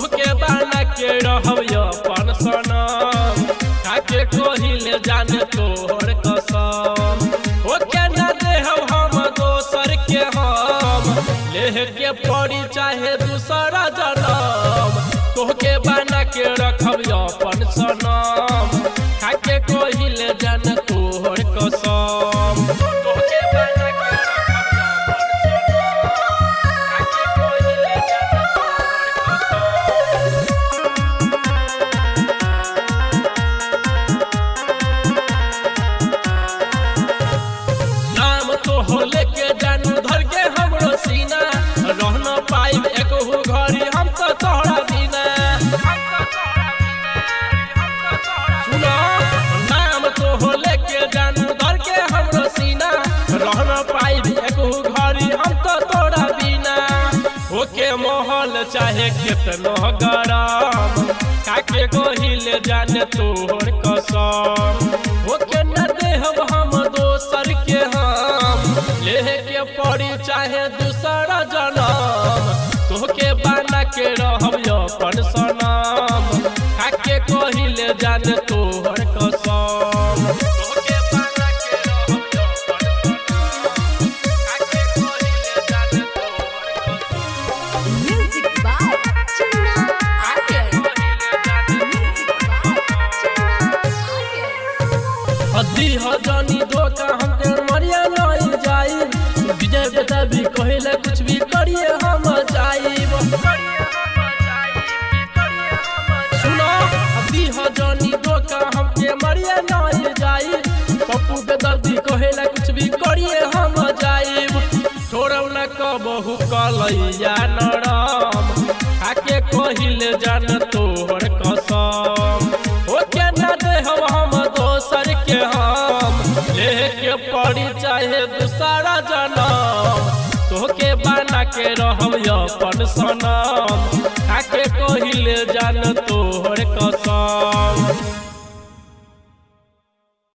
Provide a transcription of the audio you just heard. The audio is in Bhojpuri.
तोहके बना के रहब अपन सनम खाके कहिले जाने तोहर कसम ओके न देहब हम दोसर के हम लेह के पड़ी चाहे दूसरा जनम तोहके बना के रखब अपन सनम खाके कहिले जाने तोहर कसम तोहके बना के लेके जानू धर के हमरो सीना रह न पाइब एकहु घड़ी हम तो तोहरा बिना सुनो नाम तो लेके जानू धर के हमरो सीना रह न पाइब एकहु घड़ी हम तो तोहरा बिना ओके मोहल चाहे कितनो गरम काके गोहिल जाने तोहर कसम ओके न देहब हम दोसर के हम लेह के पड़ी चाहे दूसरा जनम तोहके बना के रहब अपन सनम खाके कहिले जाने तोहर कसम तोहके बना के रहब अपन सनम खाके कहिले जाने तोहर कसम म्यूजिक बाय चन्ना आर्यन हद्दी हो जानी धोखा हमके मरिया नहीं जाई विजय बेटा भी कहिले कुछ भी करिए हम जाइब सुनो हद्दी हो जानी धोखा हमके मरिया नहीं जाई पप्पू बेदर्दी कहिले कुछ भी करिए हम जाइब छोड़ब न कबहू कलैया नरम खाके कहिले जान तोहर कसम ओके न देहब हम दोसर के हम लेह के पड़ी चाहे दूसरा जनम तोहके बना के रहब अपन सनम खाके कहिले जान